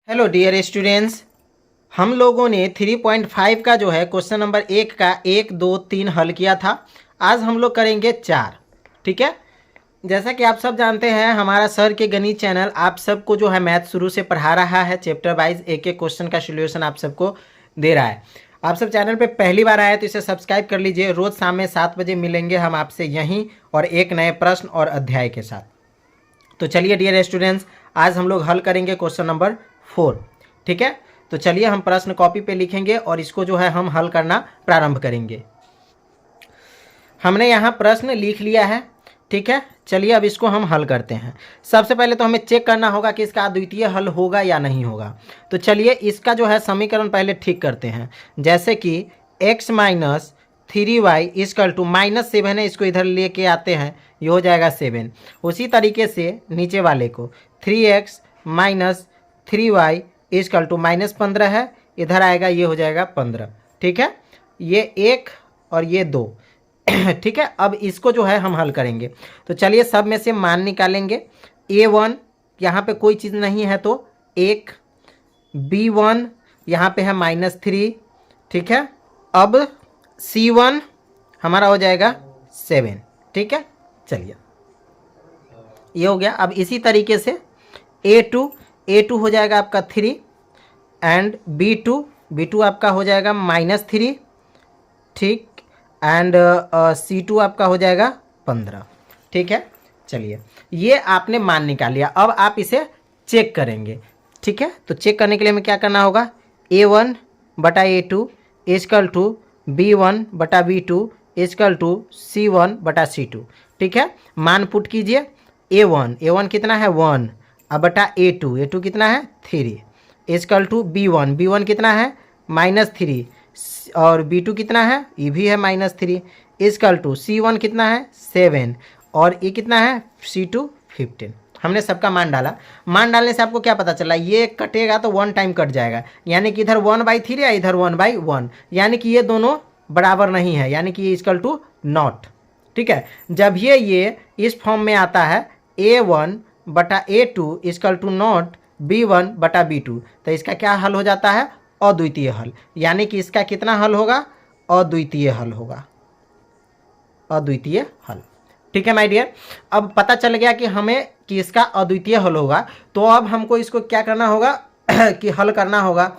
Hello dear students, हम लोगों ने 3.5 का जो है क्वेश्चन नंबर 1 का 1, 2, 3 हल किया था। आज हम लोग करेंगे 4। ठीक है, जैसा कि आप सब जानते हैं हमारा सर के गणित चैनल आप सबको जो है मैथ शुरू से पढ़ा रहा है। चैप्टर वाइज एक एक क्वेश्चन का सोल्यूशन आप सबको दे रहा है। आप सब चैनल पे पहली बार आए तो इसे सब्सक्राइब कर लीजिए। रोज़ शाम में 7 बजे मिलेंगे हम आपसे यहीं और एक नए प्रश्न और अध्याय के साथ। तो चलिए डियर स्टूडेंट्स, आज हम लोग हल करेंगे क्वेश्चन नंबर 4। ठीक है, तो चलिए हम प्रश्न कॉपी पे लिखेंगे और इसको जो है हम हल करना प्रारंभ करेंगे। हमने यहाँ प्रश्न लिख लिया है। ठीक है, चलिए अब इसको हम हल करते हैं। सबसे पहले तो हमें चेक करना होगा कि इसका अद्वितीय हल होगा या नहीं होगा। तो चलिए इसका जो है समीकरण पहले ठीक करते हैं। जैसे कि x minus 3y equal to -7 है, इसको इधर लेके आते हैं, ये हो जाएगा 7। उसी तरीके से नीचे वाले को 3x minus 3y equal to -15 है, इधर आएगा, ये हो जाएगा 15। ठीक है, ये 1 और ये 2। ठीक है, अब इसको जो है हम हल करेंगे। तो चलिए सब में से मान निकालेंगे। a1 यहाँ पे कोई चीज़ नहीं है तो 1, b1 यहाँ पे है -3। ठीक है, अब c1 हमारा हो जाएगा 7। ठीक है, चलिए ये हो गया। अब इसी तरीके से a2 हो जाएगा आपका 3 एंड b2 आपका हो जाएगा -3। ठीक, एंड c2 आपका हो जाएगा 15। ठीक है, चलिए ये आपने मान निकाल लिया। अब आप इसे चेक करेंगे। ठीक है, तो चेक करने के लिए हमें क्या करना होगा, a1 बटा a2 इजकल टू b1 बटा b2 इजकल टू c1 बटा c2। ठीक है, मान पुट कीजिए। a1 कितना है 1, अब बटा a2 कितना है 3 इजकल टू b1 कितना है -3 और b2 कितना है, ये भी है -3 इजकल टू c1 कितना है 7 और ये कितना है c2 15। हमने सबका मान डाला। मान डालने से आपको क्या पता चला, ये कटेगा तो 1 टाइम कट जाएगा, यानी कि इधर 1/3 या इधर 1/1, यानी कि ये दोनों बराबर नहीं है, यानी कि ये इजकल टू नॉट। ठीक है, जब ये इस फॉर्म में आता है a1 बटा a2 is equal to not b1 बटा b2, तो इसका क्या हल हो जाता है, अद्वितीय हल। यानी कि इसका कितना हल होगा, अद्वितीय हल होगा, अद्वितीय हल। ठीक है माय डियर, अब पता चल गया कि इसका अद्वितीय हल होगा। तो अब हमको इसको क्या करना होगा कि हल करना होगा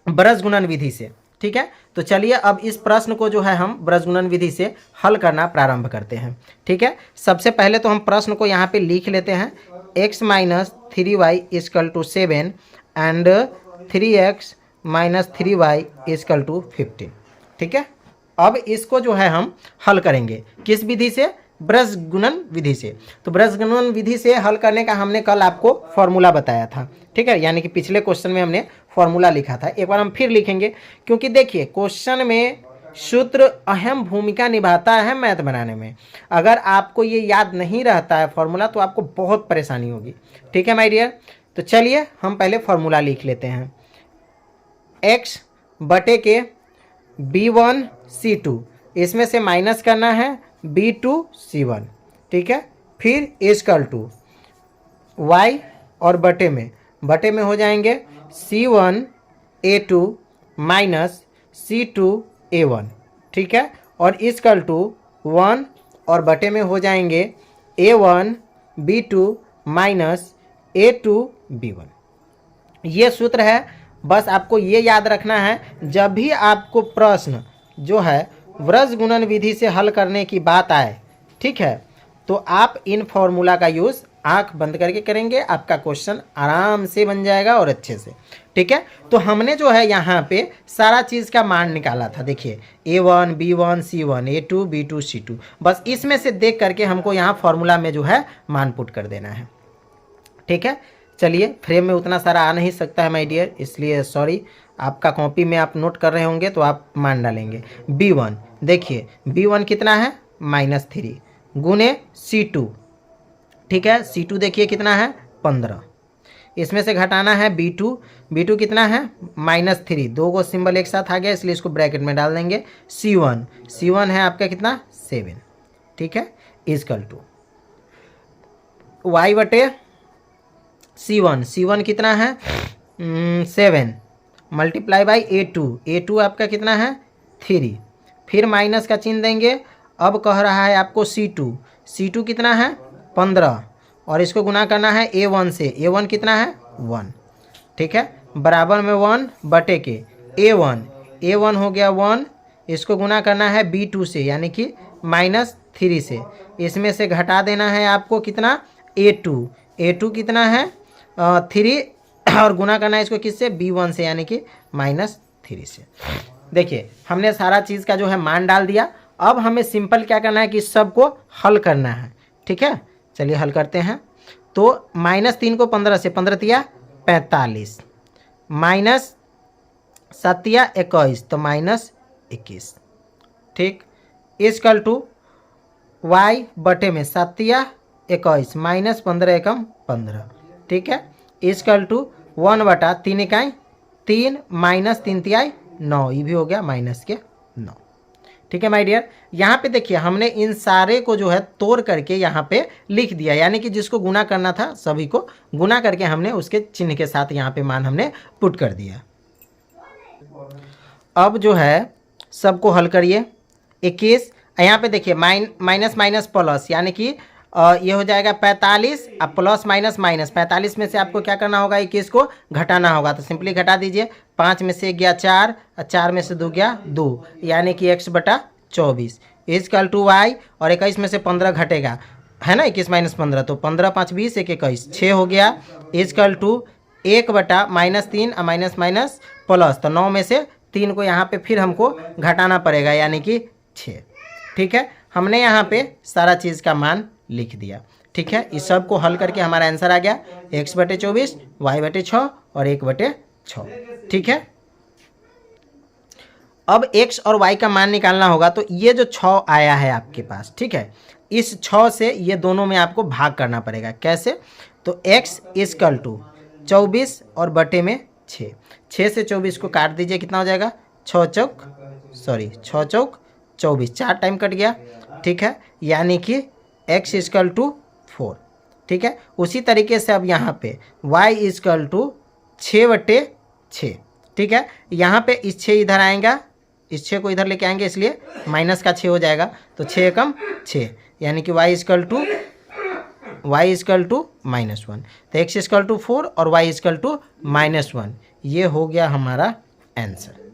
ब्रजगुणन विधि से। ठीक है, तो चलिए अब इस प्रश्न को जो है हम ब्रजगुणन विधि से हल करना प्रारंभ करते हैं। ठीक है, सबसे पहले तो हम प्रश्न को यहाँ पे लिख लेते हैं। x minus 3y equal to 7 and 3x minus 3y equal to 15। ठीक है, अब इसको जो है हम हल करेंगे किस विधि से, ब्रजगुणन विधि से। तो ब्रजगुणन विधि से हल करने का हमने कल आपको फॉर्मूला बताया था। ठीक है, यानी कि पिछले क्वेश्चन में हमने फॉर्मूला लिखा था, एक बार हम फिर लिखेंगे, क्योंकि देखिए क्वेश्चन में सूत्र अहम भूमिका निभाता है मैथ बनाने में। अगर आपको ये याद नहीं रहता है फॉर्मूला तो आपको बहुत परेशानी होगी। ठीक है माय डियर, तो चलिए हम पहले फॉर्मूला लिख लेते हैं। x बटे के b1 c2, इसमें से माइनस करना है b2 c1। ठीक है, फिर इजकल टू y और बटे में हो जाएंगे c1 a2 minus c2 a1। ठीक है, और इजकल टू 1 और बटे में हो जाएंगे a1 b2 minus a2 b1। ये सूत्र है, बस आपको ये याद रखना है। जब भी आपको प्रश्न जो है ब्रजगुणन विधि से हल करने की बात आए, ठीक है, तो आप इन फॉर्मूला का यूज़ आंख बंद करके करेंगे, आपका क्वेश्चन आराम से बन जाएगा और अच्छे से। ठीक है, तो हमने जो है यहाँ पे सारा चीज़ का मान निकाला था। देखिए a1 b1 c1 a2 b2 c2, बस इसमें से देख करके हमको यहाँ फॉर्मूला में जो है मान पुट कर देना है। ठीक है, चलिए फ्रेम में उतना सारा आ नहीं सकता है माय डियर, इसलिए सॉरी। आपका कॉपी में आप नोट कर रहे होंगे तो आप मान डालेंगे। b1 देखिए b1 कितना है -3 गुने c2। ठीक है, c2 देखिए कितना है 15, इसमें से घटाना है b2 कितना है -3, दो को सिंबल एक साथ आ गया इसलिए इसको ब्रैकेट में डाल देंगे। c1 है आपका कितना 7। ठीक है, इजकल टू y बटे c1 कितना है 7 मल्टीप्लाई बाई A2 आपका कितना है 3, फिर माइनस का चिन्ह देंगे। अब कह रहा है आपको C2 कितना है 15 और इसको गुना करना है A1 से। A1 कितना है 1, ठीक है, बराबर में 1 बटे के A1 हो गया 1, इसको गुना करना है B2 से यानी कि -3 से। इसमें से घटा देना है आपको कितना A2 कितना है 3 और गुना करना है इसको किससे B1 से यानी कि -3 से। देखिए हमने सारा चीज़ का जो है मान डाल दिया। अब हमें सिंपल क्या करना है कि सबको हल करना है, ठीक है। चलिए हल करते हैं। तो -3 को 15 से 15 तिया 45, -7 या 21 तो -21, ठीक, इक्वल टू y बटे में 7 या 21 -15 एकम 15, ठीक है, इक्वल टू 1 बटा 3 इकाई 3 -3 तिहाई 9, ये भी हो गया -9, ठीक है माय डियर। यहाँ पे देखिए हमने इन सारे को जो है तोड़ करके यहाँ पे लिख दिया, यानी कि जिसको गुना करना था सभी को गुना करके हमने उसके चिन्ह के साथ यहाँ पे मान हमने पुट कर दिया। अब जो है सबको हल करिए। 21 यहाँ पे देखिए माइनस माइनस प्लस यानी कि ये हो जाएगा 45, अब प्लस माइनस माइनस 45 में से आपको क्या करना होगा 21 को घटाना होगा, तो सिंपली घटा दीजिए। 5 में से 1 गया 4, 4 में से 2 गया 2 यानी कि x बटा 24 इक्वल टू y, और 21 में से 15 घटेगा है ना, 21 माइनस 15 तो 15 5 20 1 21 6 हो गया इक्वल टू 1 बटा -3 माइनस माइनस प्लस, तो 9 में से 3 को यहाँ पे फिर हमको घटाना पड़ेगा यानी कि 6, ठीक है। हमने यहाँ पे सारा चीज़ का मान लिख दिया, ठीक है। इस सब को हल करके हमारा आंसर आ गया x बटे 24 y बटे 6 और 1 बटे 6, ठीक है। अब x और y का मान निकालना होगा, तो ये जो 6 आया है आपके पास, ठीक है, इस 6 से ये दोनों में आपको भाग करना पड़ेगा। कैसे, तो x इक्वल टू 24 और बटे में 6 से 24 को काट दीजिए, कितना हो जाएगा 6 चौक 24, 4 टाइम कट गया, ठीक है, यानी कि x इक्वल टू 4, ठीक है। उसी तरीके से अब यहाँ पे y इक्वल टू 6 बटे 6, ठीक है। यहाँ पे इस 6 इधर आएगा, इस 6 को इधर लेके आएंगे इसलिए माइनस का 6 हो जाएगा, तो 6 एकम 6 यानी कि y इक्वल टू -1, तो x इक्वल टू 4 और y इक्वल टू -1, ये हो गया हमारा आंसर।